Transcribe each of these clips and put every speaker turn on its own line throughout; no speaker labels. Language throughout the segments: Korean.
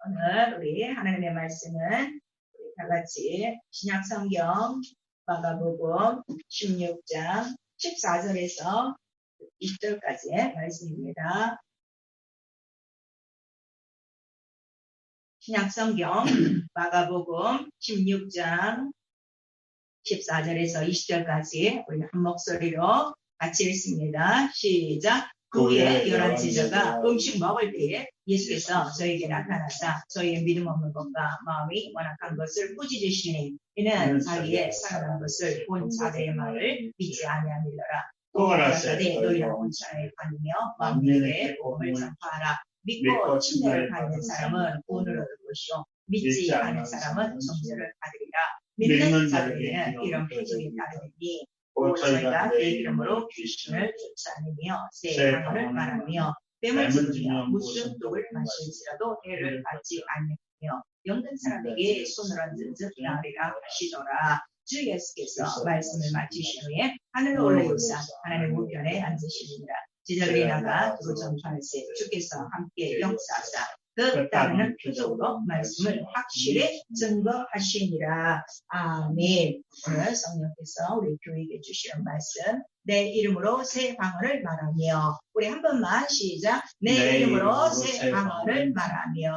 오늘 우리 하나님의 말씀은 다 같이 신약성경 마가복음 16장 14절에서 20절까지의 말씀입니다. 신약성경 마가복음 16장 14절에서 20절까지 우리 한 목소리로 같이 읽습니다. 시작. 그 후에 11제자가 음식 먹을 때에 예수께서 저에게 나타나사 저희의 믿음 없는 것과 마음이 완악한 것을 꾸짖으시니 이는 자기의 살아난 것을 본 자들의 말을 믿지 아니함이더라. 또 가라사대 너희는 온 자에 다니며 만민에게 복음을 전파하라. 믿고 침례를 받는 사람은 구원을 얻을 것이요 믿지 않는 사람은 정죄를 받으리라. 믿는 자들에게는 이런 표징이 따르니 곧 저희가 내 이름으로 귀신을 쫓아내며 새 방언을 말하며 뱀을 짖으며 무슨 독을 마실지라도 해를 받지 않으며 병든 사람에게 손을 얹은즉 나으리라 하시더라. 주 예수께서 말씀을 마치신 후에 하늘로 올라오사 하나님 우편에 앉으시니라. 제자들이 나가 두루 전파할세 주께서 함께 역사하사 그 따르는 표적으로 말씀을 확실히 증거하시니라. 아멘. 오늘 성령께서 우리 교회에게 주시는 말씀, 내 이름으로 새 방언을 말하며, 우리 한 번만 시작. 내 이름으로 새 방언을 말하며.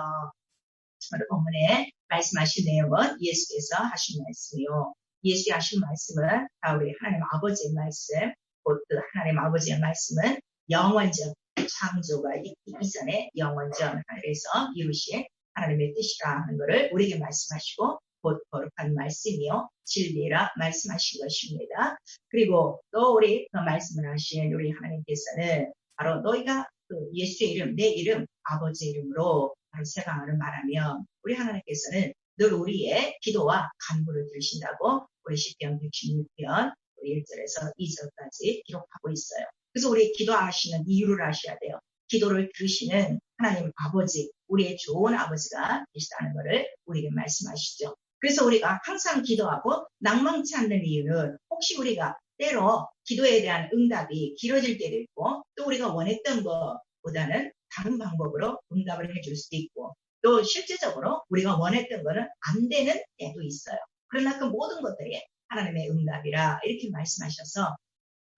오늘 본문에 말씀하신 내용은 예수께서 하신 말씀이요. 예수께서 하신 말씀은 다 우리 하나님 아버지의 말씀, 곧 그 하나님 아버지의 말씀은 영원적 창조가 있기 이전에 영원전 하늘에서 이루신 하나님의 뜻이라 하는 것을 우리에게 말씀하시고 곧 거룩한 말씀이요 진리라 말씀하신 것입니다. 그리고 또 우리 그 말씀을 하신 우리 하나님께서는 바로 너희가 그 예수의 이름, 내 이름, 아버지의 이름으로 바로 새 방언을 말하면 우리 하나님께서는 늘 우리의 기도와 간구를 들으신다고 우리 시편 116편 1절에서 2절까지 기록하고 있어요. 그래서 우리 기도하시는 이유를 아셔야 돼요. 기도를 들으시는 하나님 아버지, 우리의 좋은 아버지가 계시다는 것을 우리에게 말씀하시죠. 그래서 우리가 항상 기도하고 낭망치 않는 이유는 혹시 우리가 때로 기도에 대한 응답이 길어질 때도 있고 또 우리가 원했던 것보다는 다른 방법으로 응답을 해줄 수도 있고 또 실제적으로 우리가 원했던 것은 안 되는 때도 있어요. 그러나 그 모든 것들이 하나님의 응답이라 이렇게 말씀하셔서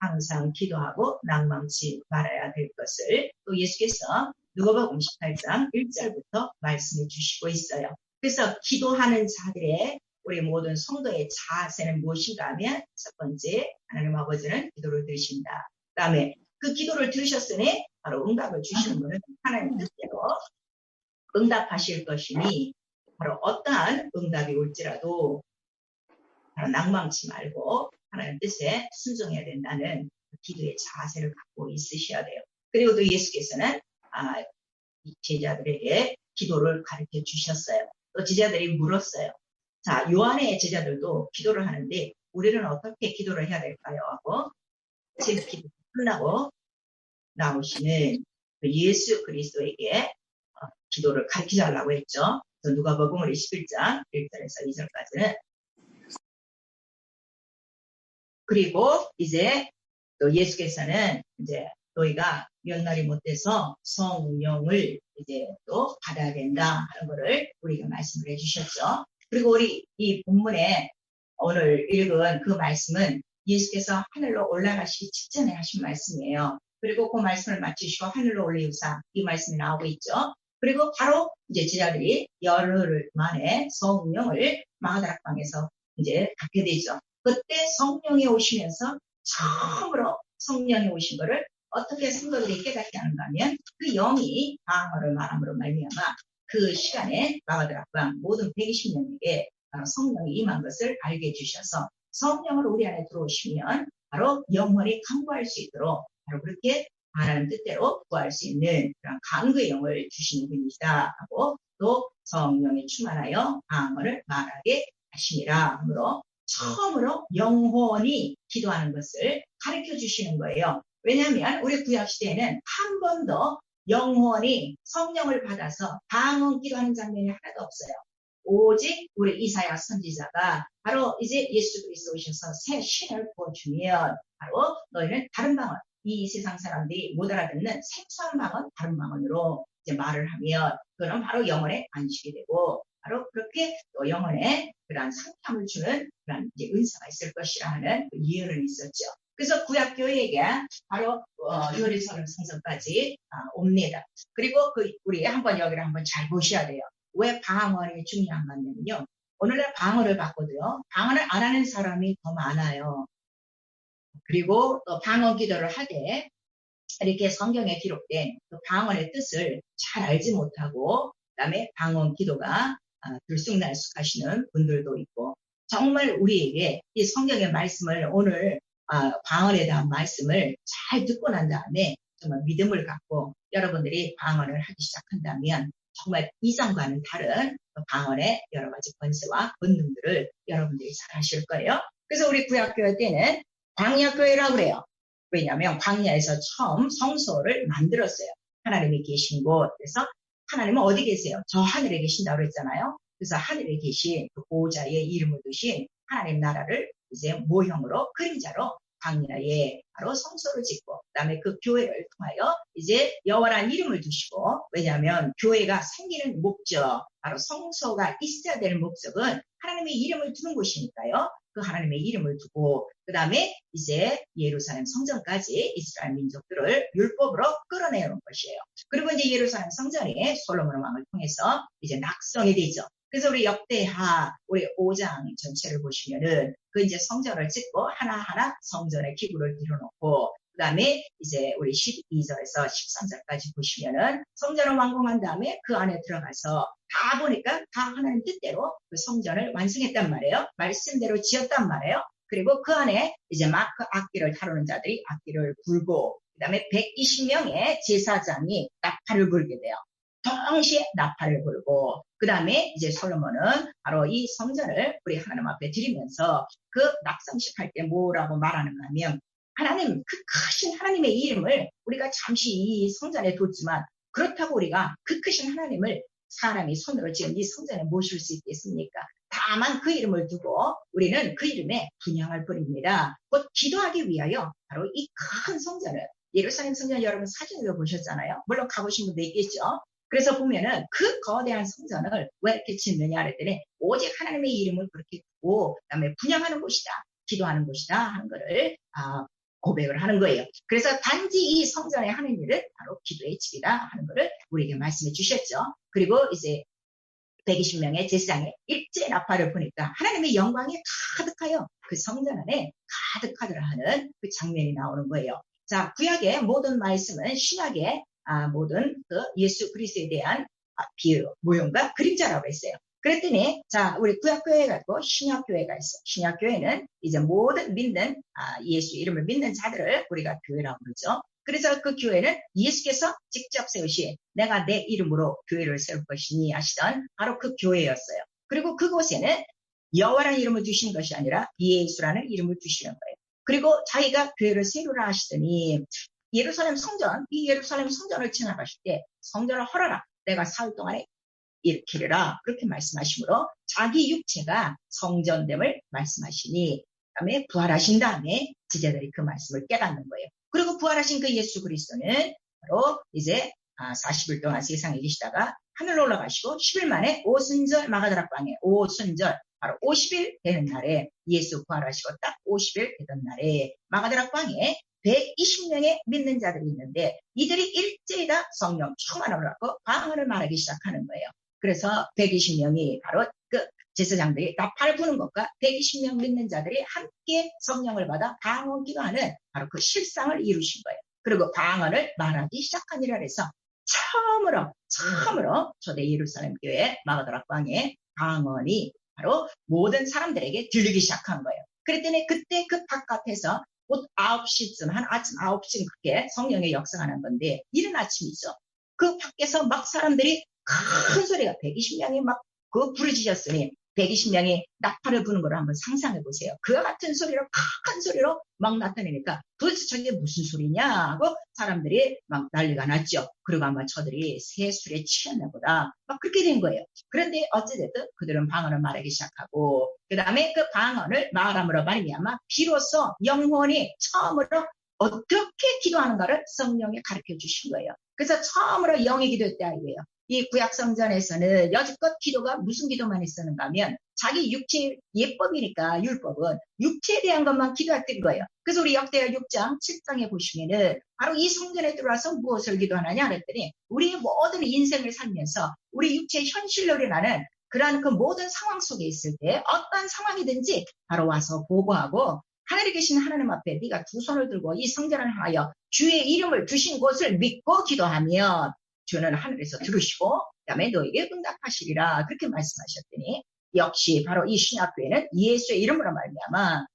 항상 기도하고 낭망치 말아야 될 것을 또 예수께서 누가복음 18장 1절부터 말씀해 주시고 있어요. 그래서 기도하는 자들의 우리 모든 성도의 자세는 무엇인가 하면 첫 번째 하나님 아버지는 기도를 들으신다. 그 다음에 그 기도를 들으셨으니 바로 응답을 주시는 분은 하나님 뜻대로 응답하실 것이니 바로 어떠한 응답이 올지라도 바로 낭망치 말고 하나님 뜻에 순종해야 된다는 기도의 자세를 갖고 있으셔야 돼요. 그리고 또 예수께서는 제자들에게 기도를 가르쳐 주셨어요. 또 제자들이 물었어요. 자, 요한의 제자들도 기도를 하는데 우리는 어떻게 기도를 해야 될까요? 하고 지금 기도 끝나고 나오시는 예수 그리스도에게 기도를 가르쳐 달라고 했죠. 누가복음 21장 1절에서 2절까지는 그리고 이제 또 예수께서는 이제 너희가 몇 날이 못 돼서 성령을 이제 또 받아야 된다 하는 거를 우리가 말씀을 해주셨죠. 그리고 우리 이 본문에 오늘 읽은 그 말씀은 예수께서 하늘로 올라가시기 직전에 하신 말씀이에요. 그리고 그 말씀을 마치시고 하늘로 올리우사 이 말씀이 나오고 있죠. 그리고 바로 이제 제자들이 열흘 만에 성령을 마가다락방에서 이제 갖게 되죠. 그때 성령이 오시면서 처음으로 성령이 오신 것을 어떻게 성도들이 깨닫게 하는가 하면 그 영이 방언을 말함으로 말미암아 그 시간에 마가다락방 모든 120명에게 바로 성령이 임한 것을 알게 해주셔서 성령을 우리 안에 들어오시면 바로 영원히 강구할 수 있도록 바로 그렇게 하나님 뜻대로 구할 수 있는 그런 강구의 영을 주시는 분이시다 하고 또 성령이 충만하여 방언을 말하게 하시니라 하므로 처음으로 영혼이 기도하는 것을 가르쳐 주시는 거예요. 왜냐하면 우리 구약시대에는 한 번도 영혼이 성령을 받아서 방언 기도하는 장면이 하나도 없어요. 오직 우리 이사야 선지자가 바로 이제 예수 그리스도 오셔서 새 신을 부어주면 바로 너희는 다른 방언, 이 세상 사람들이 못 알아듣는 생소한 방언, 다른 방언으로 이제 말을 하면 그는 바로 영혼의 안식이 되고 바로 그렇게 또 영혼에 그러한 상함을 주는 그런 이제 은사가 있을 것이라 하는 그 예언은 있었죠. 그래서 구약교회에게 바로 예루살렘 성전까지 옵니다. 그리고 우리 여기를 한번 잘 보셔야 돼요. 왜 방언이 중요한 거냐면요. 오늘날 방언을 받고도요. 방언을 안 하는 사람이 더 많아요. 그리고 또 방언 기도를 하되 이렇게 성경에 기록된 그 방언의 뜻을 잘 알지 못하고 그다음에 방언 기도가 들쑥날쑥하시는 분들도 있고 정말 우리에게 이 성경의 말씀을 오늘 방언에 대한 말씀을 잘 듣고 난 다음에 정말 믿음을 갖고 여러분들이 방언을 하기 시작한다면 정말 이전과는 다른 방언의 여러 가지 권세와 본능들을 여러분들이 잘 하실 거예요. 그래서 우리 구약교회 때는 광야교회라고 그래요. 왜냐하면 광야에서 처음 성소를 만들었어요. 하나님이 계신 곳. 그래서 하나님은 어디 계세요? 저 하늘에 계신다고 그랬잖아요. 그래서 하늘에 계신 그 보호자의 이름을 두신 하나님 나라를 이제 모형으로 그림자로 광야에 바로 성소를 짓고 그다음에 그 교회를 통하여 이제 여호와라는 이름을 두시고 왜냐하면 교회가 생기는 목적 바로 성소가 있어야 될 목적은 하나님의 이름을 두는 곳이니까요. 그 하나님의 이름을 두고 그 다음에 이제 예루살렘 성전까지 이스라엘 민족들을 율법으로 끌어내는 것이에요. 그리고 이제 예루살렘 성전이 솔로몬 왕을 통해서 이제 낙성이 되죠. 그래서 우리 역대하 우리 5장 전체를 보시면은 그 이제 성전을 짓고 하나하나 성전의 기구를 들여놓고 그 다음에 이제 우리 12절에서 13절까지 보시면은 성전을 완공한 다음에 그 안에 들어가서 다 보니까 다 하나님 뜻대로 그 성전을 완성했단 말이에요. 말씀대로 지었단 말이에요. 그리고 그 안에 이제 막 그 악기를 다루는 자들이 악기를 불고 그 다음에 120명의 제사장이 나팔을 불게 돼요. 동시에 나팔을 불고 그 다음에 이제 솔로몬은 바로 이 성전을 우리 하나님 앞에 드리면서 그 낙성식 할 때 뭐라고 말하는가 하면 하나님 그 크신 하나님의 이름을 우리가 잠시 이 성전에 뒀지만 그렇다고 우리가 그 크신 하나님을 사람이 손으로 지은 이 성전에 모실 수 있겠습니까? 다만 그 이름을 두고 우리는 그 이름에 분향을 뿌립니다. 곧 기도하기 위하여 바로 이 큰 성전을 예루살렘 성전 여러분 사진으로 보셨잖아요. 물론 가보신 분도 있겠죠. 그래서 보면은 그 거대한 성전을 왜 이렇게 짓느냐 그랬더니 오직 하나님의 이름을 그렇게 두고 그다음에 분향하는 곳이다. 기도하는 곳이다 하는 거를 고백을 하는 거예요. 그래서 단지 이 성전에 하는 일을 바로 기도의 집이다 하는 거를 우리에게 말씀해 주셨죠. 그리고 이제 120명의 제사장의 일제 나팔을 보니까 하나님의 영광이 가득하여 그 성전 안에 가득하더라 하는 그 장면이 나오는 거예요. 자, 구약의 모든 말씀은 신약의 모든 그 예수 그리스도에 대한 비유, 모형과 그림자라고 했어요. 그랬더니 자 우리 구약교회가 있고 신약교회가 있어요. 신약교회는 이제 모든 믿는 예수 이름을 믿는 자들을 우리가 교회라고 그러죠. 그래서 그 교회는 예수께서 직접 세우신 내가 내 이름으로 교회를 세울 것이니 하시던 바로 그 교회였어요. 그리고 그곳에는 여호와라는 이름을 주시는 것이 아니라 예수라는 이름을 주시는 거예요. 그리고 자기가 교회를 세우라 하시더니 예루살렘 성전, 이 예루살렘 성전을 지나가실 때 성전을 헐어라. 내가 사흘 동안에 일으키리라. 그렇게 말씀하시므로 자기 육체가 성전됨을 말씀하시니 그다음에 부활하신 다음에 지제들이 그 말씀을 깨닫는 거예요. 그리고 부활하신 그 예수 그리스도는 바로 이제 40일 동안 세상에 계시다가 하늘로 올라가시고 10일 만에 오순절 마가다락 방에 오순절 바로 50일 되는 날에 예수 부활하시고 딱 50일 되던 날에 마가다락 방에 120명의 믿는 자들이 있는데 이들이 일제히다 성령 충만함을 받고 방언을 말하기 시작하는 거예요. 그래서 120명이 바로 그 제사장들이 나팔을 부는 것과 120명 믿는 자들이 함께 성령을 받아 방언 기도하는 바로 그 실상을 이루신 거예요. 그리고 방언을 말하기 시작하니라 해서 처음으로 초대 예루살렘 교회 마가다락 방에 방언이 바로 모든 사람들에게 들리기 시작한 거예요. 그랬더니 그때 그 바깥에서 곧 9시쯤 한 아침 9시쯤 그렇게 성령의 역사가 난 건데 이른 아침이죠. 그 밖에서 막 사람들이 큰 소리가 120명이 막 그 부르짖었으니 120명이 나팔을 부는 걸 한번 상상해 보세요. 그와 같은 소리로 큰 소리로 막 나타내니까 도대체 저게 무슨 소리냐 하고 사람들이 막 난리가 났죠. 그리고 아마 저들이 새 술에 취했나 보다 막 그렇게 된 거예요. 그런데 어찌됐든 그들은 방언을 말하기 시작하고 그 다음에 그 방언을 말함으로 말미암아 비로소 영혼이 처음으로
어떻게 기도하는가를 성령이 가르쳐 주신 거예요. 그래서 처음으로 영의 기도했다 이거예요. 이 구약성전에서는 여지껏 기도가 무슨 기도만 있었는가 하면 자기 육체 예법이니까 율법은 육체에 대한 것만 기도했던 거예요. 그래서 우리 역대하 6장 7장에 보시면은 바로 이 성전에 들어와서 무엇을 기도하느냐 그랬더니 우리의 모든 인생을 살면서 우리 육체의 현실로 일어나는 그러한 그 모든 상황 속에 있을 때 어떤 상황이든지 바로 와서 보고하고 하늘에 계신 하나님 앞에 네가 두 손을 들고 이 성전을 하여 주의 이름을 두신 곳을 믿고 기도하면 주는 하늘에서 들으시고 그다음에 너에게 응답하시리라 그렇게 말씀하셨더니 역시 바로 이 신약교회는 예수의 이름으로 말미암아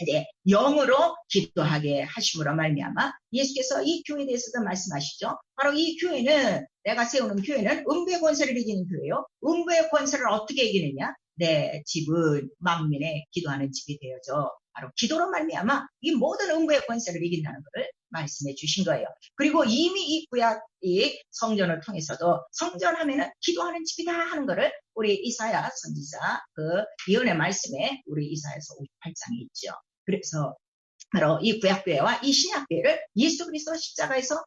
이제 영으로 기도하게 하심으로 말미암아 예수께서 이 교회에 대해서도 말씀하시죠. 바로 이 교회는 내가 세우는 교회는 음부의 권세를 이기는 교회요. 음부의 권세를 어떻게 이기느냐? 내 집은 만민의 기도하는 집이 되어져 바로 기도로 말미암아 이 모든 음부의 권세를 이긴다는 것을 말씀해 주신 거예요. 그리고 이미 이 구약 이 성전을 통해서도 성전하면은 기도하는 집이다 하는 것을 우리 이사야 선지자 그 예언의 말씀에 우리 이사야서 58장에 있죠. 그래서 바로 이 구약교회와 이 신약교회를 예수 그리스도 십자가에서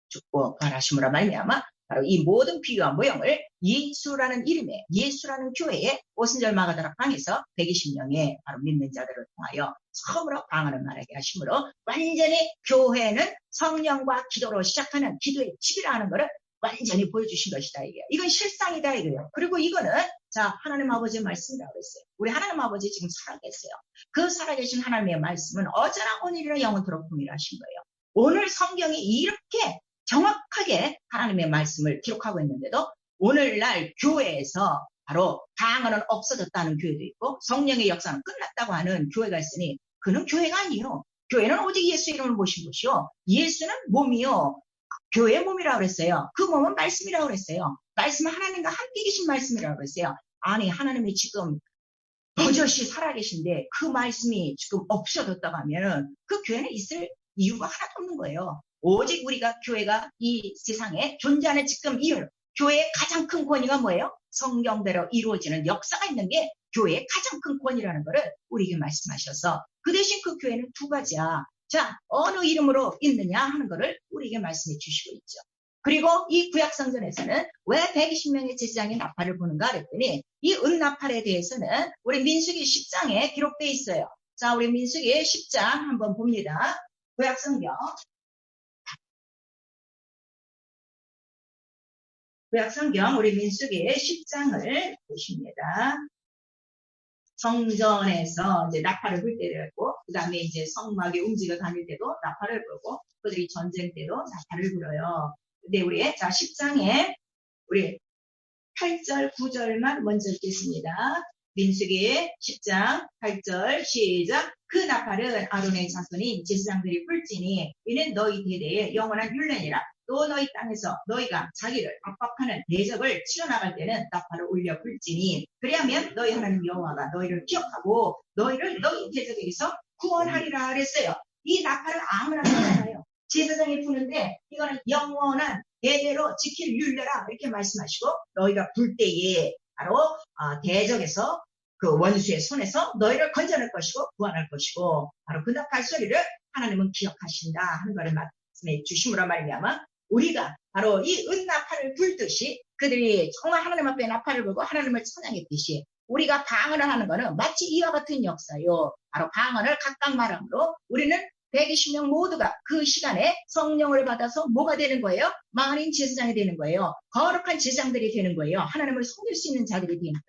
죽고 부활하심으로 말미암아 바로 이 모든 비유와 모형을 예수라는 이름에 예수라는 교회에 오순절 마가다락 방에서 120명의 바로 믿는 자들을 통하여 처음으로 방언을 말하게 하심으로 완전히 교회는 성령과 기도로 시작하는 기도의 집이라는 것을 완전히 보여주신 것이다 이게. 이건 실상이다 이거예요. 그리고 이거는 자 하나님 아버지의 말씀이라고 했어요. 우리 하나님 아버지 지금 살아계세요. 그 살아계신 하나님의 말씀은 어제나 오늘이나 영원토록 동일하신 거예요. 오늘 성경이 이렇게 정확하게 하나님의 말씀을 기록하고 있는데도 오늘날 교회에서 바로 방언은 없어졌다는 교회도 있고 성령의 역사는 끝났다고 하는 교회가 있으니 그는 교회가 아니요. 교회는 오직 예수 이름을 모신 것이요. 예수는 몸이요. 교회의 몸이라고 그랬어요. 그 몸은 말씀이라고 그랬어요. 말씀은 하나님과 함께 계신 말씀이라고 그랬어요. 아니 하나님이 지금 버젓이 살아계신데 그 말씀이 지금 없어졌다고 하면 그 교회는 있을 이유가 하나도 없는 거예요. 오직 우리가 교회가 이 세상에 존재하는 지금 이유 교회의 가장 큰 권위가 뭐예요? 성경대로 이루어지는 역사가 있는 게 교회의 가장 큰 권위라는 것을 우리에게 말씀하셔서 그 대신 그 교회는 두 가지야. 자, 어느 이름으로 있느냐 하는 것을 우리에게 말씀해 주시고 있죠. 그리고 이 구약성전에서는 왜 120명의 제사장이 나팔을 부는가 그랬더니 이 은나팔에 대해서는 우리 민수기 10장에 기록되어 있어요. 자, 우리 민수기 10장 한번 봅니다. 구약성경 우리 민수기 10장을 보십니다. 성전에서 이제 나팔을 불 때도 그 다음에 이제 성막에 움직여 다닐 때도 나팔을 불고 그들이 전쟁 때도 나팔을 불어요. 근데 우리 자 10장에 우리 8절 9절만 먼저 읽겠습니다. 민수기 10장 8절 시작. 그 나팔은 아론의 자손인 제사장들이 불지니 이는 너희 대대의 영원한 율례니라. 또 너희 땅에서 너희가 자기를 압박하는 대적을 치러나갈 때는 나팔을 울려 불지니 그리하면 너희 하나님 여호와가 너희를 기억하고 너희를 너희 대적에게서 구원하리라 그랬어요. 이 나팔은 아무나 불잖아요. 제사장이 부는데 이거는 영원한 대대로 지킬 율례라 이렇게 말씀하시고 너희가 불 때에 바로 대적에서 그 원수의 손에서 너희를 건져낼 것이고 구원할 것이고 바로 그 나팔 소리를 하나님은 기억하신다 하는 것을 말씀해 주심으로 말미암아 우리가 바로 이 은나팔을 불듯이 그들이 정말 하나님 앞에 나팔을 불고 하나님을 찬양했듯이 우리가 방언을 하는 것은 마치 이와 같은 역사요. 바로 방언을 각각 말함으로 우리는 120명 모두가 그 시간에 성령을 받아서 뭐가 되는 거예요? 만인 제사장이 되는 거예요. 거룩한 제사장들이 되는 거예요. 하나님을 섬길 수 있는 자들이 되니까.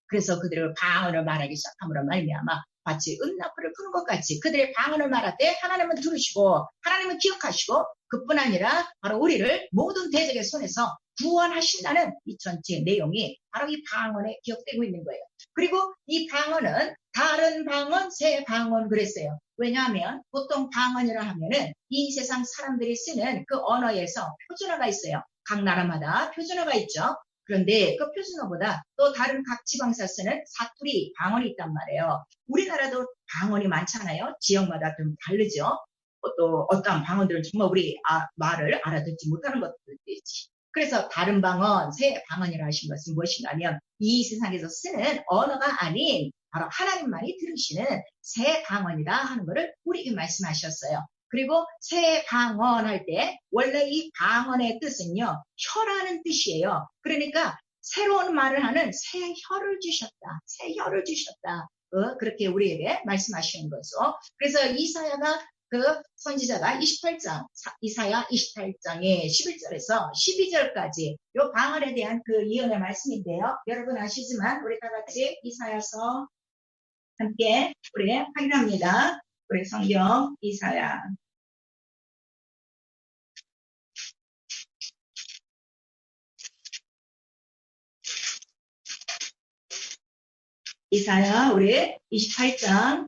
그래서 그들을 방언을 말하기 시작함으로 말미암아 마치 은나팔을 부는 것 같이 그들의 방언을 말할 때 하나님은 들으시고 하나님은 기억하시고 그뿐 아니라 바로 우리를 모든 대적의 손에서 구원하신다는 이 전체 내용이 바로 이 방언에 기억되고 있는 거예요. 그리고 이 방언은 다른 방언, 새 방언 그랬어요. 왜냐하면 보통 방언이라 하면은 이 세상 사람들이 쓰는 그 언어에서 표준어가 있어요. 각 나라마다 표준어가 있죠. 그런데 그 표준어보다 또 다른 각 지방사 쓰는 사투리, 방언이 있단 말이에요. 우리나라도 방언이 많잖아요. 지역마다 좀 다르죠. 또 어떠한 방언들은 정말 우리 말을 알아듣지 못하는 것들도 있지. 그래서 다른 방언, 새 방언이라 하신 것은 무엇인가 하면 이 세상에서 쓰는 언어가 아닌 바로 하나님만이 들으시는 새 방언이다 하는 것을 우리에게 말씀하셨어요. 그리고 새 방언할 때 원래 이 방언의 뜻은요. 혀라는 뜻이에요. 그러니까 새로운 말을 하는 새 혀를 주셨다. 새 혀를 주셨다. 그렇게 우리에게 말씀하시는 거죠. 그래서 이사야가 그 선지자가 28장, 이사야 28장의 11절에서 12절까지 요 방언에 대한 그 예언의 말씀인데요. 여러분 아시지만 우리 다 같이 이사야서 함께 우리 확인합니다. 우리 성경 이사야. 이사야 우리 28장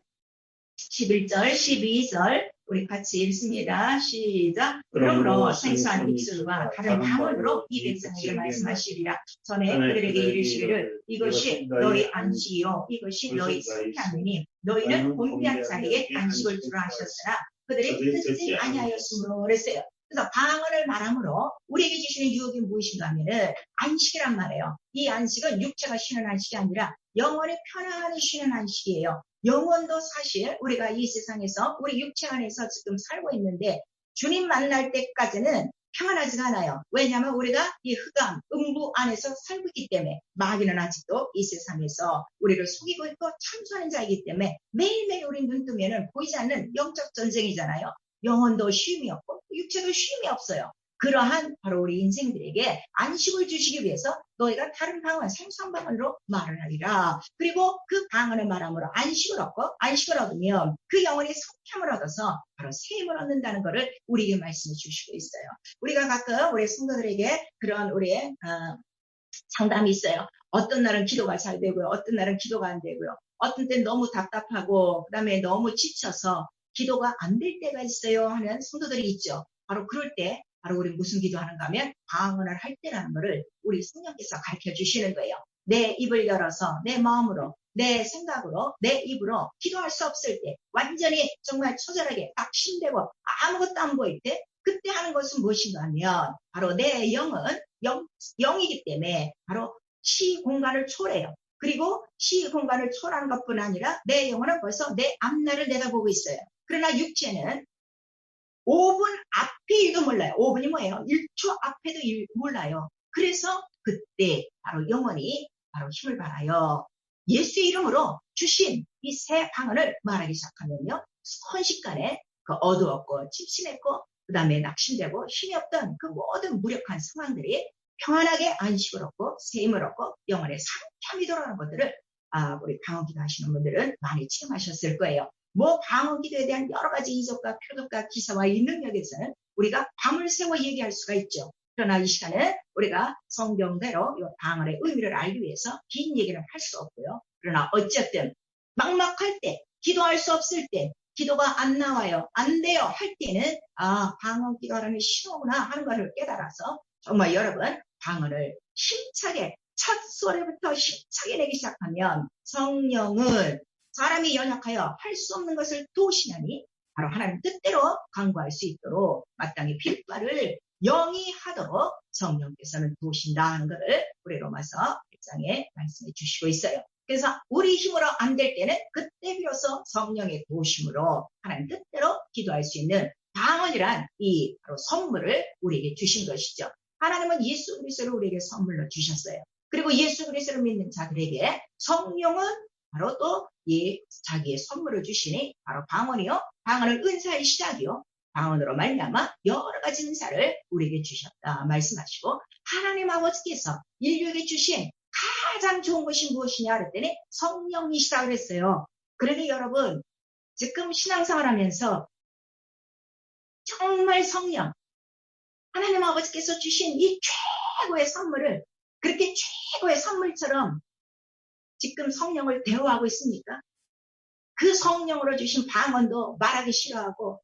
11절, 12절 우리 같이 읽습니다. 시작. 그러므로 생수한 입술과 다른 방언으로 이 백성에게 말씀하시리라. 전에 그들에게 이르시기를 이것이 너희 안식이요 이것이 너희 상쾌함이니 너희는 본비한 자에게 안식을 주라 하셨으나 그들이 듣지 아니하였으므로 그랬어요. 그래서 방언을 말함으로 우리에게 주시는 유혹이 무엇인가 하면은 안식이란 말이에요. 이 안식은 육체가 쉬는 안식이 아니라 영혼이 편안히 쉬는 안식이에요. 영혼도 사실 우리가 이 세상에서 우리 육체 안에서 지금 살고 있는데 주님 만날 때까지는 평안하지가 않아요. 왜냐하면 우리가 이 흑암, 음부 안에서 살고 있기 때문에 마귀는 아직도 이 세상에서 우리를 속이고 있고 참수하는 자이기 때문에 매일매일 우리 눈 뜨면은 보이지 않는 영적 전쟁이잖아요. 영혼도 쉼이 없고 육체도 쉼이 없어요. 그러한 바로 우리 인생들에게 안식을 주시기 위해서 너희가 다른 방언, 생소한 방언으로 말을 하리라. 그리고 그 방언을 말함으로 안식을 얻고 안식을 얻으면 그 영혼이 성함을 얻어서 바로 새 힘을 얻는다는 것을 우리에게 말씀해 주시고 있어요. 우리가 가끔 우리 성도들에게 그런 우리의 상담이 있어요. 어떤 날은 기도가 잘 되고요. 어떤 날은 기도가 안 되고요. 어떤 때는 너무 답답하고 그다음에 너무 지쳐서 기도가 안 될 때가 있어요 하는 성도들이 있죠. 바로 그럴 때 바로 우리 무슨 기도하는가 하면 방언을 할 때라는 것을 우리 성령께서 가르쳐 주시는 거예요. 내 입을 열어서 내 마음으로 내 생각으로 내 입으로 기도할 수 없을 때 완전히 정말 처절하게 딱 심되고 아무것도 안 보일 때 그때 하는 것은 무엇인가 하면 바로 내 영은 영이기 때문에 바로 시 공간을 초래해요. 그리고 시 공간을 초월하는 것뿐 아니라 내 영혼은 벌써 내 앞날을 내다보고 있어요. 그러나 육체는 5분 앞의 일도 몰라요. 5분이 뭐예요? 1초 앞에도 몰라요. 그래서 그때 바로 영혼이 바로 힘을 받아요. 예수의 이름으로 주신 이 새 방언을 말하기 시작하면요. 순식간에 그 어두웠고 침침했고 그 다음에 낙심되고 힘이 없던 그 모든 무력한 상황들이 평안하게 안식을 얻고 새 힘을 얻고 영혼의 상쾌함이 돌아가는 것들을 우리 방언 기도하시는 분들은 많이 체험하셨을 거예요. 뭐 방언 기도에 대한 여러 가지 이적과 표적과 기사와 이 능력에서는 우리가 밤을 새워 얘기할 수가 있죠. 그러나 이 시간에 우리가 성경대로 이 방언의 의미를 알기 위해서 긴 얘기를 할 수 없고요. 그러나 어쨌든 막막할 때, 기도할 수 없을 때, 기도가 안 나와요, 안 돼요 할 때는 방언 기도하는 신호구나 하는 것을 깨달아서 정말 여러분 방언을 힘차게 첫 소리부터 힘차게 내기 시작하면 성령은 사람이 연약하여 할 수 없는 것을 도우시나니 바로 하나님 뜻대로 강구할 수 있도록 마땅히 필과를 영위하도록 성령께서는 도우신다 하는 것을 우리 로마서 1장에 말씀해 주시고 있어요. 그래서 우리 힘으로 안 될 때는 그때 비로소 성령의 도우심으로 하나님 뜻대로 기도할 수 있는 방언이란 이 바로 선물을 우리에게 주신 것이죠. 하나님은 예수 그리스도를 우리에게 선물로 주셨어요. 그리고 예수 그리스도를 믿는 자들에게 성령은 바로 또 이 자기의 선물을 주시니 바로 방언이요. 방언은 은사의 시작이요. 방언으로 말미암아 여러 가지 은사를 우리에게 주셨다 말씀하시고 하나님 아버지께서 인류에게 주신 가장 좋은 것이 무엇이냐 그랬더니 성령이시라 그랬어요. 그러니 여러분 지금 신앙생활 하면서 정말 성령 하나님 아버지께서 주신 이 최고의 선물을 그렇게 최고의 선물처럼 지금 성령을 대우하고 있습니까? 그 성령으로 주신 방언도 말하기 싫어하고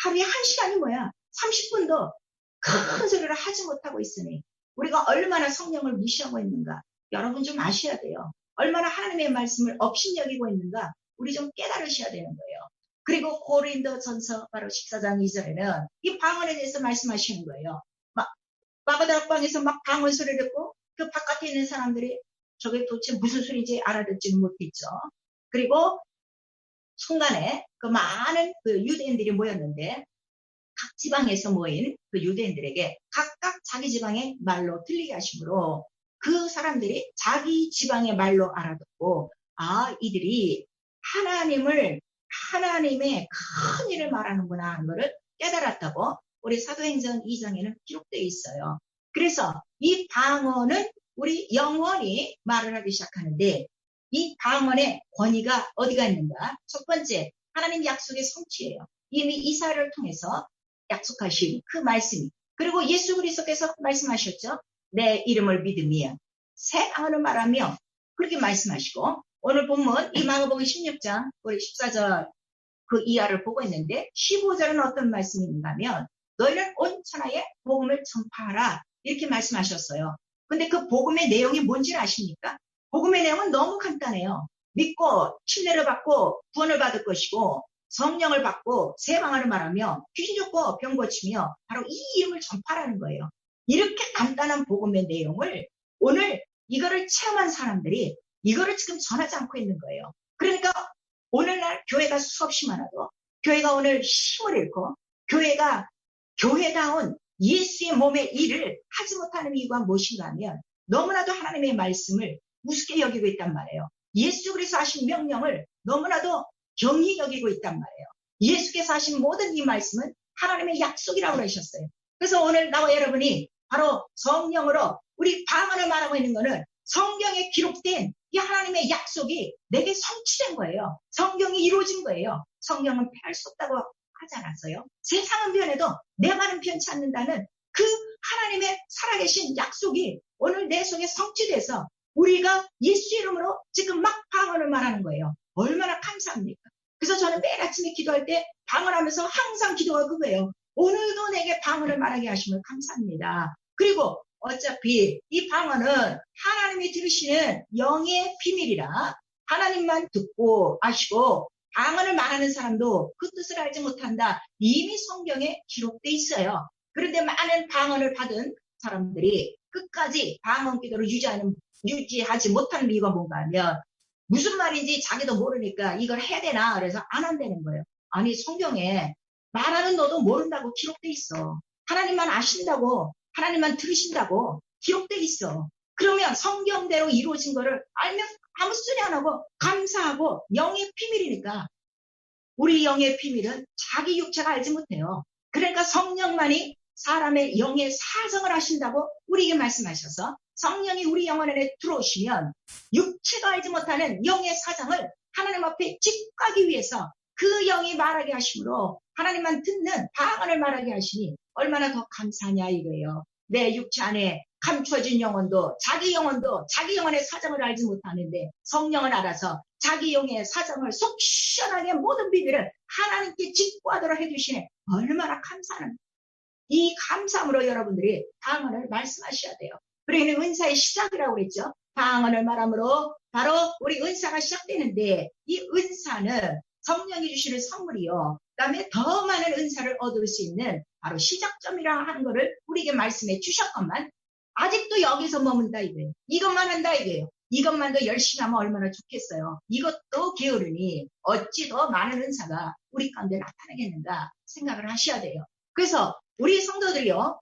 하루에 1시간이 뭐야? 30분도 큰 소리를 하지 못하고 있으니 우리가 얼마나 성령을 무시하고 있는가 여러분 좀 아셔야 돼요. 얼마나 하나님의 말씀을 업신여기고 있는가 우리 좀 깨달으셔야 되는 거예요. 그리고 고린도전서 바로 14장 2절에는 이 방언에 대해서 말씀하시는 거예요. 막 마가다락방에서 막 방언 소리를 듣고 그 바깥에 있는 사람들이 저게 도대체 무슨 소리인지 알아듣지는 못했죠. 그리고 순간에 그 많은 그 유대인들이 모였는데 각 지방에서 모인 그 유대인들에게 각각 자기 지방의 말로 들리게 하심으로 그 사람들이 자기 지방의 말로 알아듣고 이들이 하나님의 큰 일을 말하는구나 하는 것을 깨달았다고 우리 사도행전 2장에는 기록되어 있어요. 그래서 이 방언은 우리 영원히 말을 하기 시작하는데 이 방언의 권위가 어디가 있는가? 첫 번째, 하나님 약속의 성취예요. 이미 이사야를 통해서 약속하신 그 말씀이. 그리고 예수 그리스도께서 말씀하셨죠. 내 이름을 믿으면 새 방언을 말하며 그렇게 말씀하시고 오늘 본문 이 마가복음 16장 우리 14절 그 이하를 보고 있는데 15절은 어떤 말씀인가 하면 너희는 온 천하에 복음을 전파하라 이렇게 말씀하셨어요. 근데 그 복음의 내용이 뭔지 아십니까? 복음의 내용은 너무 간단해요. 믿고 침례를 받고 구원을 받을 것이고 성령을 받고 새 방언을 말하며 귀신 쫓고 병 고치며 바로 이 이름을 전파하라는 거예요. 이렇게 간단한 복음의 내용을 오늘 이거를 체험한 사람들이 이거를 지금 전하지 않고 있는 거예요. 그러니까 오늘날 교회가 수없이 많아도 교회가 오늘 힘을 잃고 교회가 교회다운 예수의 몸의 일을 하지 못하는 이유가 무엇인가 하면 너무나도 하나님의 말씀을 우습게 여기고 있단 말이에요. 예수 그리스도 하신 명령을 너무나도 경히 여기고 있단 말이에요. 예수께서 하신 모든 이 말씀은 하나님의 약속이라고 그러셨어요. 그래서 오늘 나와 여러분이 바로 성령으로 우리 방언을 말하고 있는 것은 성경에 기록된 이 하나님의 약속이 내게 성취된 거예요. 성경이 이루어진 거예요. 성경은 피할 수 없다고 하지 않았어요? 세상은 변해도 내 말은 변치 않는다는 그 하나님의 살아계신 약속이 오늘 내 속에 성취돼서 우리가 예수 이름으로 지금 막 방언을 말하는 거예요. 얼마나 감사합니까? 그래서 저는 매일 아침에 기도할 때 방언하면서 항상 기도가 그거예요. 오늘도 내게 방언을 말하게 하시면 감사합니다. 그리고 어차피 이 방언은 하나님이 들으시는 영의 비밀이라 하나님만 듣고 아시고 방언을 말하는 사람도 그 뜻을 알지 못한다. 이미 성경에 기록돼 있어요. 그런데 많은 방언을 받은 사람들이 끝까지 방언 기도를 유지하지 못하는 이유가 뭔가 하면 무슨 말인지 자기도 모르니까 이걸 해야 되나 그래서 안 한다는 거예요. 아니 성경에 말하는 너도 모른다고 기록돼 있어. 하나님만 아신다고 하나님만 들으신다고 기록돼 있어. 그러면 성경대로 이루어진 거를 알면 아무 소리 안 하고 감사하고 영의 비밀이니까 우리 영의 비밀은 자기 육체가 알지 못해요. 그러니까 성령만이 사람의 영의 사정을 하신다고 우리에게 말씀하셔서 성령이 우리 영혼 안에 들어오시면 육체가 알지 못하는 영의 사정을 하나님 앞에 직가기 위해서 그 영이 말하게 하심으로 하나님만 듣는 방언을 말하게 하시니 얼마나 더 감사하냐 이거예요. 내 육체 안에 감춰진 영혼도 자기 영혼의 사정을 알지 못하는데 성령은 알아서 자기 영의 사정을 속 시원하게 모든 비밀을 하나님께 직구하도록 해주시네. 얼마나 감사합니다. 이 감사함으로 여러분들이 방언을 말씀하셔야 돼요. 우리는 은사의 시작이라고 그랬죠. 방언을 말함으로 바로 우리 은사가 시작되는데 이 은사는 성령이 주시는 선물이요. 그다음에 더 많은 은사를 얻을 수 있는 바로 시작점이라 하는 것을 우리에게 말씀해 주셨건만 아직도 여기서 머문다 이거예요. 이것만 한다 이거예요. 이것만 더 열심히 하면 얼마나 좋겠어요. 이것도 게으르니 어찌 더 많은 은사가 우리 가운데 나타나겠는가 생각을 하셔야 돼요. 그래서 우리 성도들이요.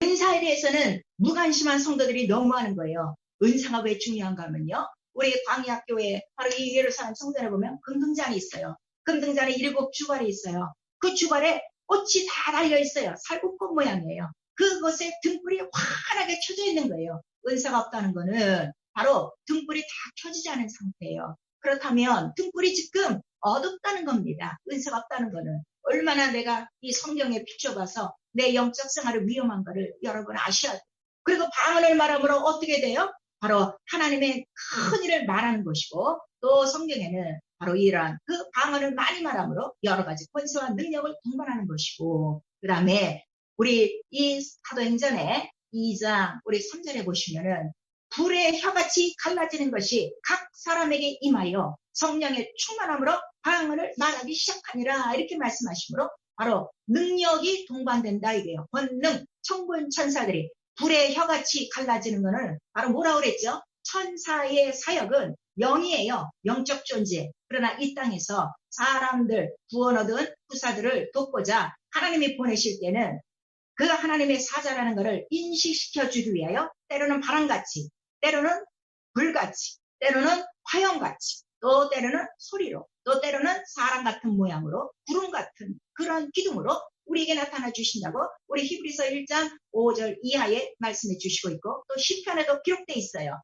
은사에 대해서는 무관심한 성도들이 너무 많은 거예요. 은사가 왜 중요한가 하면요. 우리 광야교회 바로 이 예루살렘 성전에 보면 금등잔이 있어요. 금등잔에 7주갈이 있어요. 그 주갈에 꽃이 다 달려 있어요. 살구꽃 모양이에요. 그것에 등불이 환하게 켜져 있는 거예요. 은사가 없다는 거는 바로 등불이 다 켜지지 않은 상태예요. 그렇다면 등불이 지금 어둡다는 겁니다. 은사가 없다는 거는 얼마나 내가 이 성경에 비춰봐서 내 영적 생활을 위험한 거를 여러분 아셔야 돼요. 그리고 방언을 말함으로 어떻게 돼요? 바로 하나님의 큰 일을 말하는 것이고 또 성경에는 바로 이러한 그 방언을 많이 말함으로 여러 가지 권세와 능력을 동반하는 것이고 그 다음에 우리 이 사도행전의 2장 우리 3절에 보시면은 불의 혀같이 갈라지는 것이 각 사람에게 임하여 성령의 충만함으로 방언을 말하기 시작하니라 이렇게 말씀하시므로 바로 능력이 동반된다 이게요. 권능, 천군 천사들이 불의 혀같이 갈라지는 것은 바로 뭐라고 그랬죠? 천사의 사역은 영이에요. 영적 존재. 그러나 이 땅에서 사람들 구원 얻은 후사들을 돕고자 하나님이 보내실 때는 그 하나님의 사자라는 것을 인식시켜 주기 위하여 때로는 바람같이, 때로는 불같이, 때로는 화염같이, 또 때로는 소리로, 또 때로는 사람 같은 모양으로, 구름 같은 그런 기둥으로 우리에게 나타나 주신다고 우리 히브리서 1장 5절 이하에 말씀해 주시고 있고, 또 시편에도 기록되어 있어요.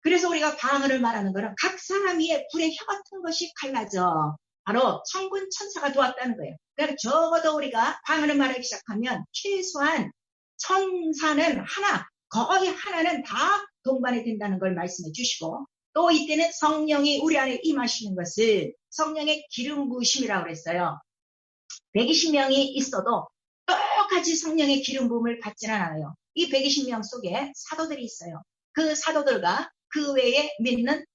그래서 우리가 방언을 말하는 것은 각 사람 위에 불의 혀 같은 것이 갈라져 바로 천군 천사가 도왔다는 거예요. 그러니까 적어도 우리가 방언을 말하기 시작하면 최소한 천사는 하나, 거의 하나는 다 동반이 된다는 걸 말씀해 주시고, 또 이때는 성령이 우리 안에 임하시는 것을 성령의 기름 부으심이라고 그랬어요. 120명이 있어도 똑같이 성령의 기름 부음을 받지는 않아요. 이 120명 속에 사도들이 있어요. 그 사도들과 그 외에 믿는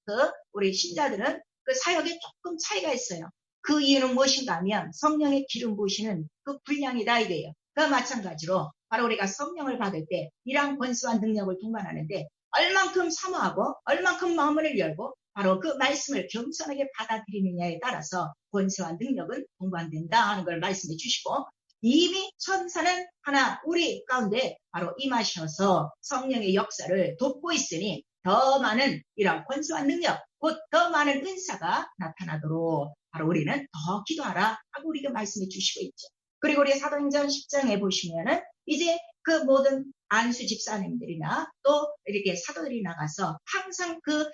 우리 신자들은 그 사역에 조금 차이가 있어요. 그 이유는 무엇인가 하면 성령의 기름 부으시는 그 분량이다 이거예요. 그 마찬가지로 바로 우리가 성령을 받을 때 이러한 권세와 능력을 동반하는데 얼만큼 사모하고 얼만큼 마음을 열고 바로 그 말씀을 겸손하게 받아들이느냐에 따라서 권세와 능력은 동반된다 하는 걸 말씀해 주시고, 이미 천사는 하나 우리 가운데 바로 임하셔서 성령의 역사를 돕고 있으니 더 많은 이런 권세와 능력, 곧 더 많은 은사가 나타나도록 바로 우리는 더 기도하라 하고 우리가 말씀해 주시고 있죠. 그리고 우리 사도행전 10장에 보시면은 이제 그 모든 안수 집사님들이나 또 이렇게 사도들이 나가서 항상 그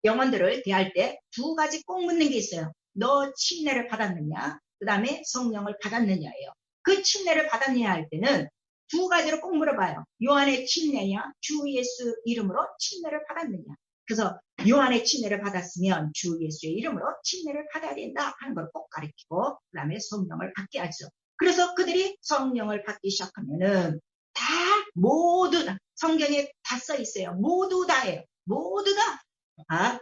영혼들을 대할 때 두 가지 꼭 묻는 게 있어요. 너 침례를 받았느냐? 그 다음에 성령을 받았느냐예요. 그 침례를 받았느냐 할 때는 두 가지로 꼭 물어봐요. 요한의 침례냐? 주 예수 이름으로 침례를 받았느냐? 그래서 요한의 침례를 받았으면 주 예수의 이름으로 침례를 받아야 된다 하는 걸 꼭 가르치고, 그 다음에 성령을 받게 하죠. 그래서 그들이 성령을 받기 시작하면은 다 모두 다 성경에 다 써 있어요. 모두 다예요. 모두 다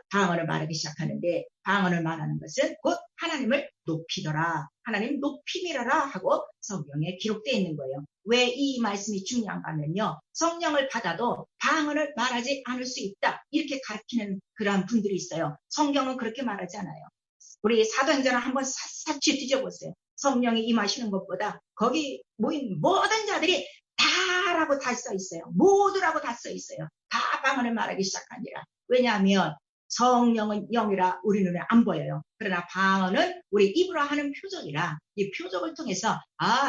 방언을 말하기 시작하는데, 방언을 말하는 것은 곧 하나님을 높이더라, 하나님 높임이라라 하고 성경에 기록되어 있는 거예요. 왜 이 말씀이 중요한가 하면요, 성령을 받아도 방언을 말하지 않을 수 있다 이렇게 가르치는 그러한 분들이 있어요. 성경은 그렇게 말하지 않아요. 우리 사도행전을 한번 샅샅이 뒤져보세요. 성령이 임하시는 것보다 거기 모인 모든 자들이 다라고 다 써 있어요. 모두라고 다 써 있어요. 다 방언을 말하기 시작하니라. 왜냐하면 성령은 영이라 우리 눈에 안 보여요. 그러나 방언은 우리 입으로 하는 표적이라 이 표적을 통해서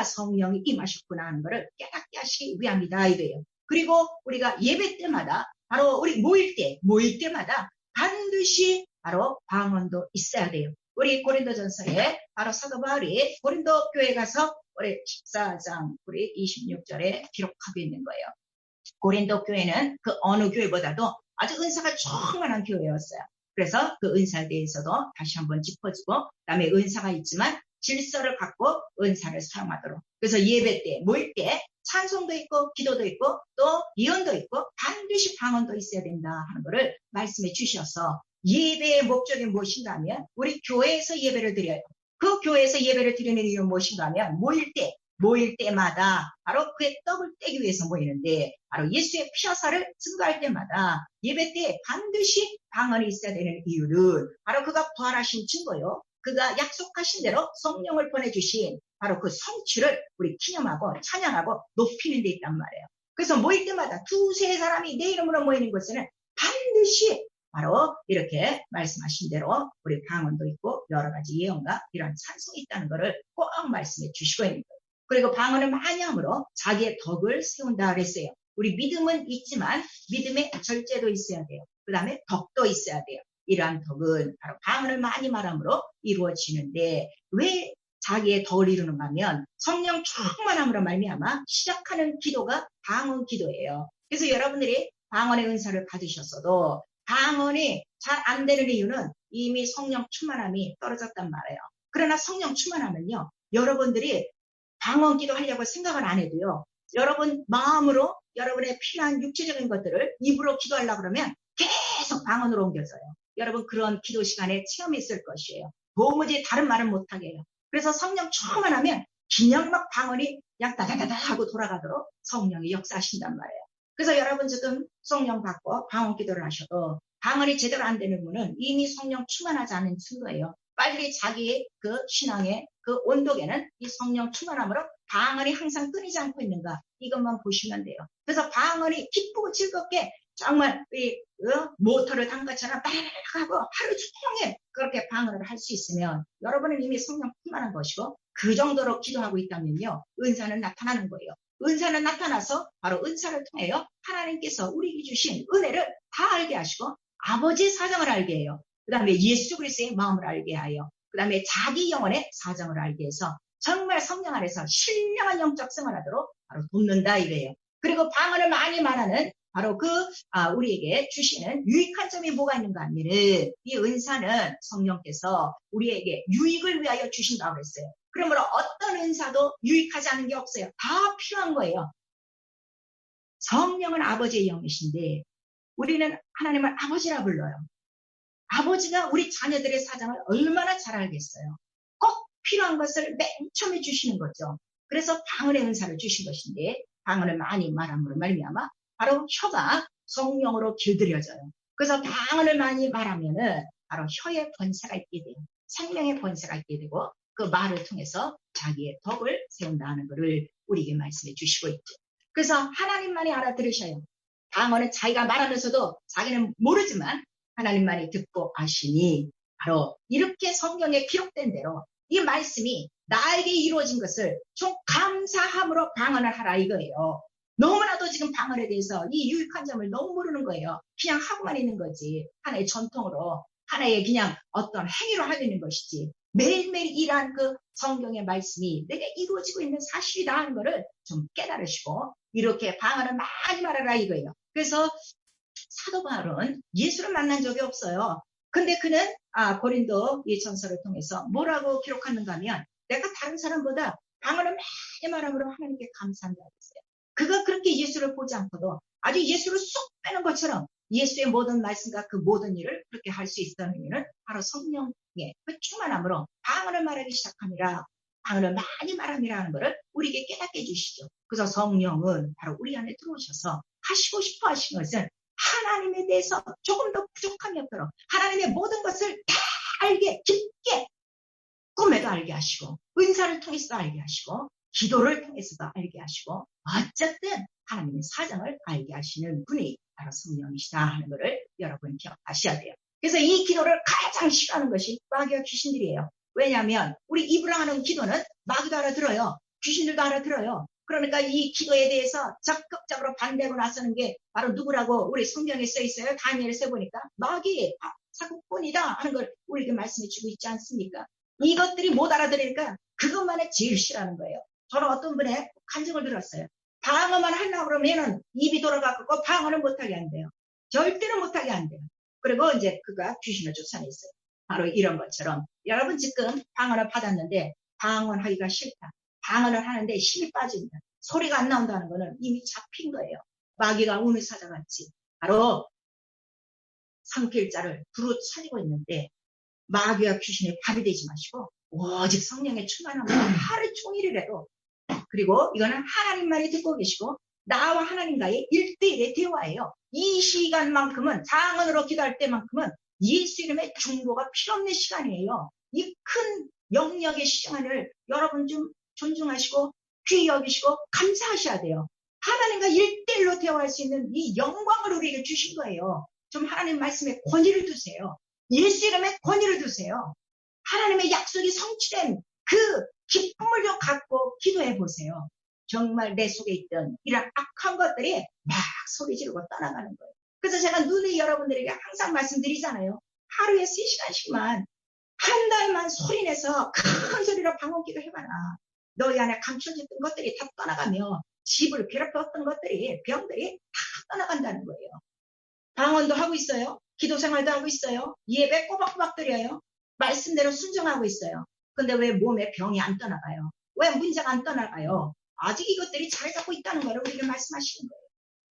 성령이 임하셨구나 하는 것을 깨닫게 하시기 위함이다 이거예요. 그리고 우리가 예배 때마다 바로 우리 모일 때마다 반드시 바로 방언도 있어야 돼요. 우리 고린도전서에 바로 사도 바울이 고린도 교회 가서 우리 14장 우리 26절에 기록하고 있는 거예요. 고린도 교회는 그 어느 교회보다도 아주 은사가 충만한 교회였어요. 그래서 그 은사에 대해서도 다시 한번 짚어주고, 그다음에 은사가 있지만 질서를 갖고 은사를 사용하도록. 그래서 예배 때, 모일 때 찬송도 있고 기도도 있고 또 예언도 있고 반드시 방언도 있어야 된다 하는 것을 말씀해 주셔서, 예배의 목적이 무엇인가 하면 우리 교회에서 예배를 드려요. 그 교회에서 예배를 드리는 이유는 무엇인가 하면 모일 때마다 바로 그의 떡을 떼기 위해서 모이는데, 바로 예수의 피화살을 증거할 때마다 예배 때 반드시 방언이 있어야 되는 이유는 바로 그가 부활하신 증거요, 그가 약속하신 대로 성령을 보내주신 바로 그 성취를 우리 기념하고 찬양하고 높이는 데 있단 말이에요. 그래서 모일 때마다 두세 사람이 내 이름으로 모이는 곳에는 반드시 바로 이렇게 말씀하신 대로 우리 방언도 있고 여러 가지 예언과 이런 찬송이 있다는 것을 꼭 말씀해 주시고 있는 거예요. 그리고 방언을 많이 함으로 자기의 덕을 세운다 그랬어요. 우리 믿음은 있지만 믿음의 절제도 있어야 돼요. 그 다음에 덕도 있어야 돼요. 이러한 덕은 바로 방언을 많이 말함으로 이루어지는데, 왜 자기의 덕을 이루는가 하면 성령 충만함으로 말미암아 시작하는 기도가 방언 기도예요. 그래서 여러분들이 방언의 은사를 받으셨어도 방언이 잘 안 되는 이유는 이미 성령 충만함이 떨어졌단 말이에요. 그러나 성령 충만하면요, 여러분들이 방언 기도하려고 생각을 안 해도요, 여러분 마음으로 여러분의 필요한 육체적인 것들을 입으로 기도하려고 그러면 계속 방언으로 옮겨져요. 여러분 그런 기도 시간에 체험이 있을 것이에요. 도무지 다른 말을 못하게 해요. 그래서 성령 충만하면 그냥 막 방언이 약 다다다다 하고 돌아가도록 성령이 역사하신단 말이에요. 그래서 여러분 지금 성령 받고 방언 기도를 하셔도 방언이 제대로 안 되는 분은 이미 성령 충만하지 않은 증거예요. 빨리 자기의 그 신앙의 그 온도계는 이 성령 충만함으로 방언이 항상 끊이지 않고 있는가, 이것만 보시면 돼요. 그래서 방언이 기쁘고 즐겁게 정말 이 모터를 단 것처럼 하고 하루 종일 그렇게 방언을 할 수 있으면 여러분은 이미 성령 충만한 것이고, 그 정도로 기도하고 있다면요, 은사는 나타나는 거예요. 은사는 나타나서 바로 은사를 통해요 하나님께서 우리에게 주신 은혜를 다 알게 하시고, 아버지의 사정을 알게 해요. 그 다음에 예수 그리스도의 마음을 알게 하여, 그 다음에 자기 영혼의 사정을 알게 해서 정말 성령 안에서 신령한 영적 생활하도록 바로 돕는다 이거예요. 그리고 방언을 많이 말하는 바로 우리에게 주시는 유익한 점이 뭐가 있는가 하면은, 이 은사는 성령께서 우리에게 유익을 위하여 주신다고 그랬어요. 그러므로 어떤 은사도 유익하지 않은 게 없어요. 다 필요한 거예요. 성령은 아버지의 영이신데 우리는 하나님을 아버지라 불러요. 아버지가 우리 자녀들의 사정을 얼마나 잘 알겠어요. 꼭 필요한 것을 맨 처음에 주시는 거죠. 그래서 방언의 은사를 주신 것인데, 방언을 많이 말함으로 말미암아 바로 혀가 성령으로 길들여져요. 그래서 방언을 많이 말하면은 바로 혀의 번세가 있게 돼요. 생명의 번세가 있게 되고, 그 말을 통해서 자기의 덕을 세운다는 것을 우리에게 말씀해 주시고 있죠. 그래서 하나님만이 알아들으셔요. 방언은 자기가 말하면서도 자기는 모르지만 하나님만이 듣고 아시니, 바로 이렇게 성경에 기록된 대로 이 말씀이 나에게 이루어진 것을 좀 감사함으로 방언을 하라 이거예요. 너무나도 지금 방언에 대해서 이 유익한 점을 너무 모르는 거예요. 그냥 하고만 있는 거지. 하나의 전통으로, 하나의 그냥 어떤 행위로 하고 있는 것이지, 매일매일 일한 그 성경의 말씀이 내게 이루어지고 있는 사실이다 하는 것을 좀 깨달으시고, 이렇게 방언을 많이 말하라 이거예요. 그래서 사도 바울은 예수를 만난 적이 없어요. 근데 그는 고린도 이 전서를 통해서 뭐라고 기록하는가 하면, 내가 다른 사람보다 방언을 많이 말함으로 하나님께 감사한다고 했어요. 그가 그렇게 예수를 보지 않고도 아주 예수를 쏙 빼는 것처럼 예수의 모든 말씀과 그 모든 일을 그렇게 할 수 있다는 이유는 바로 성령의 그 충만함으로 방언을 말하기 시작함이라, 방언을 많이 말함이라 하는 것을 우리에게 깨닫게 해주시죠. 그래서 성령은 바로 우리 안에 들어오셔서 하시고 싶어 하신 것은 하나님에 대해서 조금 더 부족함이 없도록 하나님의 모든 것을 다 알게, 깊게 꿈에도 알게 하시고, 은사를 통해서도 알게 하시고, 기도를 통해서도 알게 하시고, 어쨌든 하나님의 사정을 알게 하시는 분이 바로 성령이시다 하는 것을 여러분 기억하셔야 돼요. 그래서 이 기도를 가장 싫어하는 것이 마귀와 귀신들이에요. 왜냐하면 우리 입으로 하는 기도는 마귀도 알아들어요. 귀신들도 알아들어요. 그러니까 이 기도에 대해서 적극적으로 반대로 나서는 게 바로 누구라고 우리 성경에 써 있어요. 다니엘서 보니까 마귀, 사기꾼이다 하는 걸 우리에게 말씀해 주고 있지 않습니까? 이것들이 못 알아들으니까 그것만에 제일 싫어하는 거예요. 저는 어떤 분의 간증을 들었어요. 방언만 하려고 그러면은 입이 돌아가고 방언을 못하게 한대요. 절대로 못하게 한대요. 그리고 이제 그가 귀신을 쫓아냈어요. 바로 이런 것처럼 여러분 지금 방언을 받았는데 방언하기가 싫다. 방언을 하는데 힘이 빠진다. 소리가 안 나온다는 거는 이미 잡힌 거예요. 마귀가 우는 사자같이 바로 상필자를 두루 차리고 있는데, 마귀와 귀신의 밥이 되지 마시고 오직 성령의 충만함으로 하루 종일이라도, 그리고 이거는 하나님만이 듣고 계시고 나와 하나님과의 1대1의 대화예요. 이 시간만큼은, 방언으로 기도할 때만큼은 예수 이름의 중보가 필요 없는 시간이에요. 이 큰 영역의 시간을 여러분 좀 존중하시고 귀히 여기시고 감사하셔야 돼요. 하나님과 1대1로 대화할 수 있는 이 영광을 우리에게 주신 거예요. 좀 하나님 말씀에 권위를 두세요. 예수 이름에 권위를 두세요. 하나님의 약속이 성취된 그 기쁨을 좀 갖고 기도해 보세요. 정말 내 속에 있던 이런 악한 것들이 막 소리 지르고 떠나가는 거예요. 그래서 제가 눈이 여러분들에게 항상 말씀드리잖아요. 하루에 3시간씩만, 한 달만 소리내서 큰 소리로 방언기도 해봐라. 너희 안에 감춰졌던 것들이 다 떠나가며 집을 괴롭혔던 것들이, 병들이 다 떠나간다는 거예요. 방언도 하고 있어요. 기도 생활도 하고 있어요. 예배 꼬박꼬박 드려요. 말씀대로 순종하고 있어요. 근데 왜 몸에 병이 안 떠나가요? 왜 문제가 안 떠나가요? 아직 이것들이 자리 잡고 있다는 걸 우리에게 말씀하시는 거예요.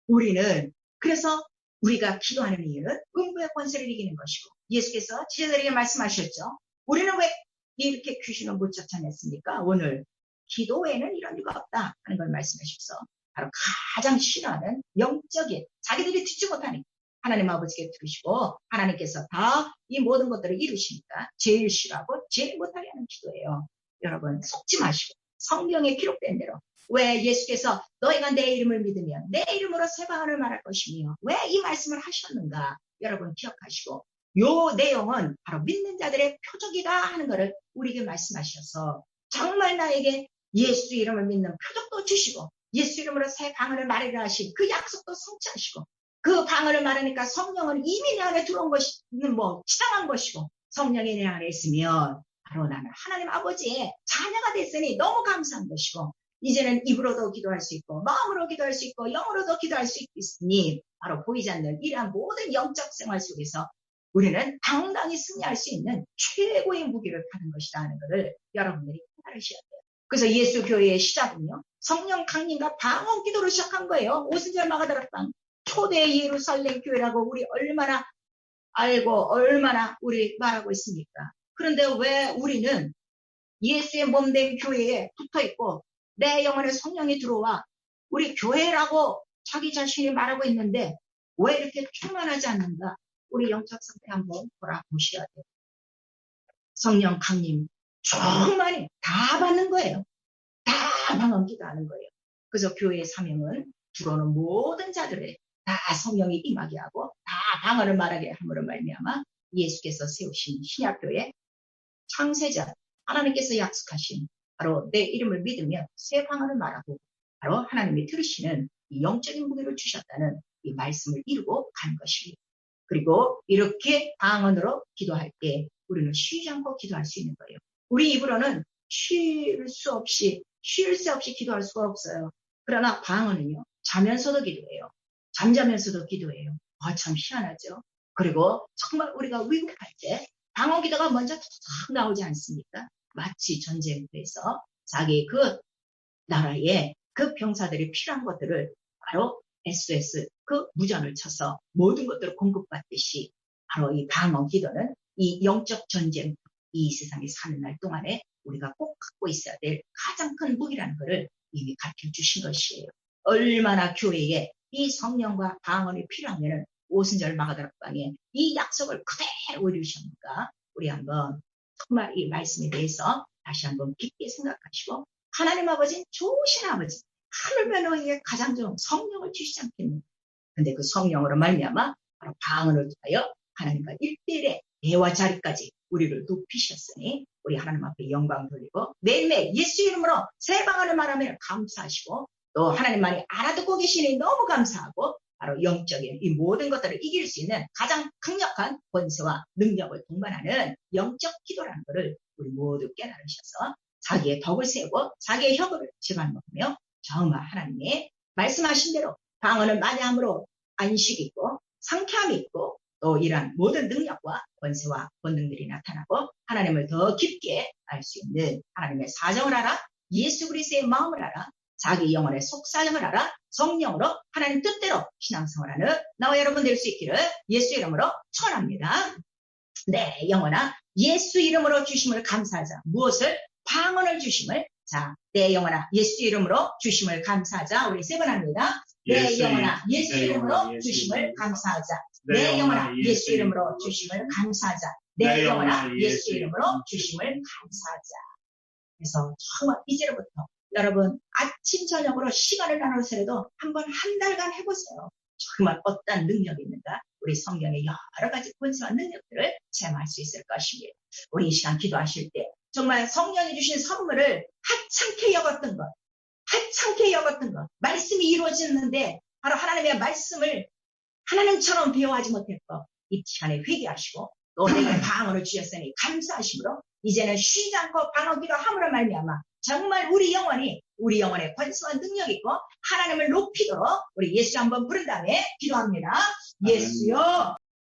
우리는 그래서 우리가 기도하는 이유는 음부의 권세를 이기는 것이고, 예수께서 지제들에게 말씀하셨죠. 우리는 왜 이렇게 귀신을 못 쫓아냈습니까? 오늘 기도 외에는 이런 이유가 없다 하는 걸 말씀하셔서 바로 가장 싫어하는 영적인 자기들이 듣지 못하니까 하나님 아버지께 들으시고 하나님께서 다 이 모든 것들을 이루시니까 제일 싫어하고 제일 못하게 하는 기도예요. 여러분 속지 마시고 성경에 기록된 대로 왜 예수께서 너희가 내 이름을 믿으면 내 이름으로 새 방언을 말할 것이며 왜 이 말씀을 하셨는가 여러분 기억하시고 요 내용은 바로 믿는 자들의 표적이다 하는 것을 우리에게 말씀하셔서 정말 나에게 예수 이름을 믿는 표적도 주시고 예수 이름으로 새 방언을 말하라 하신 그 약속도 성취하시고 그 방언을 말하니까 성령은 이미 내 안에 들어온 것이는 지장한 것이고 성령이 내 안에 있으면 바로 나는 하나님 아버지의 자녀가 됐으니 너무 감사한 것이고 이제는 입으로도 기도할 수 있고 마음으로 기도할 수 있고 영으로도 기도할 수 있으니 바로 보이지 않는 이러한 모든 영적 생활 속에서 우리는 당당히 승리할 수 있는 최고의 무기를 타는 것이다 하는 것을 여러분들이 깨달으셔야 돼요. 그래서 예수 교회의 시작은요. 성령 강림과 방언 기도로 시작한 거예요. 오순절 마가다락방 초대 예루살렘 교회라고 우리 얼마나 알고 얼마나 우리 말하고 있습니까? 그런데 왜 우리는 예수의 몸된 교회에 붙어있고 내 영혼에 성령이 들어와 우리 교회라고 자기 자신이 말하고 있는데 왜 이렇게 충만하지 않는가? 우리 영적 상태 한번 돌아보셔야 돼요. 성령 강림 충만히 다 받는 거예요. 다 방언 기도하는 거예요. 그래서 교회의 사명은 들어오는 모든 자들의 다 성령이 임하게 하고 다 방언을 말하게 함으로 말미암아 예수께서 세우신 신약교회 창세자 하나님께서 약속하신 바로 내 이름을 믿으면 새 방언을 말하고 바로 하나님이 들으시는 이 영적인 무기를 주셨다는 이 말씀을 이루고 간 것입니다. 그리고 이렇게 방언으로 기도할 때 우리는 쉬지 않고 기도할 수 있는 거예요. 우리 입으로는 쉴 새 없이 기도할 수가 없어요. 그러나 방언은요. 자면서도 기도해요. 잠자면서도 기도해요. 참 희한하죠. 그리고 정말 우리가 위급할 때 방언 기도가 먼저 탁 나오지 않습니까? 마치 전쟁터에서 자기 그 나라에 그 병사들이 필요한 것들을 바로 SOS 그 무전을 쳐서 모든 것들을 공급받듯이 바로 이 방언 기도는 이 영적 전쟁 이 세상에 사는 날 동안에 우리가 꼭 갖고 있어야 될 가장 큰 무기라는 것을 이미 가르쳐 주신 것이에요. 얼마나 교회에 이 성령과 방언이 필요하면 오순절 마가다락방에 이 약속을 그대로 이루셨는가 우리 한번 정말 이 말씀에 대해서 다시 한번 깊게 생각하시고 하나님 아버지는 좋으신 아버지 하늘면 너에게 가장 좋은 성령을 주시지 않겠는가. 근데 그 성령으로 말미암아 바로 방언을 통하여 하나님과 1대1의 대화 자리까지 우리를 높이셨으니 우리 하나님 앞에 영광 돌리고 매일매일 예수 이름으로 새 방언을 말하며 감사하시고 또 하나님만이 알아듣고 계시니 너무 감사하고 바로 영적인 이 모든 것들을 이길 수 있는 가장 강력한 권세와 능력을 동반하는 영적 기도라는 것을 우리 모두 깨달으셔서 자기의 덕을 세우고 자기의 혁을 집어먹으며 정말 하나님의 말씀하신 대로 방언을 많이 함으로 안식이 있고 상쾌함이 있고 또 이러한 모든 능력과 권세와 본능들이 나타나고 하나님을 더 깊게 알 수 있는 하나님의 사정을 알아 예수 그리스도의 마음을 알아 자기 영혼의 속사정을 알아 성령으로 하나님 뜻대로 신앙생활하는 나와 여러분 될 수 있기를 예수 이름으로 축원합니다. 네, 영혼아 예수 이름으로 주심을 감사하자. 무엇을? 방언을 주심을. 자, 내 영혼아 예수 이름으로 주심을 감사하자. 우리 세 번 합니다. 내 영혼아 예수 이름으로 주심을 감사하자. 내 영혼아 예수 이름으로 주심을 감사하자. 내 영혼아 예수 이름으로 주심을 감사하자. 그래서 정말 이제부터 여러분 아침 저녁으로 시간을 나눠서라도 한번 한 달간 해보세요. 정말 어떤 능력이 있는가 우리 성경의 여러 가지 권세와 능력들을 체험할 수 있을 것입니다. 우리 이 시간 기도하실 때 정말 성령이 주신 선물을 하찮게 여겼던 것 말씀이 이루어지는데 바로 하나님의 말씀을 하나님처럼 배워하지 못했고 이 시간에 회개하시고 또 내게 방언을 주셨으니 감사하심으로 이제는 쉬지 않고 방언 기도함으로 말미암아 정말 우리 영혼의 권세와 능력이 있고 하나님을 높이도록 우리 예수 한번 부른 다음에 기도합니다. 예수여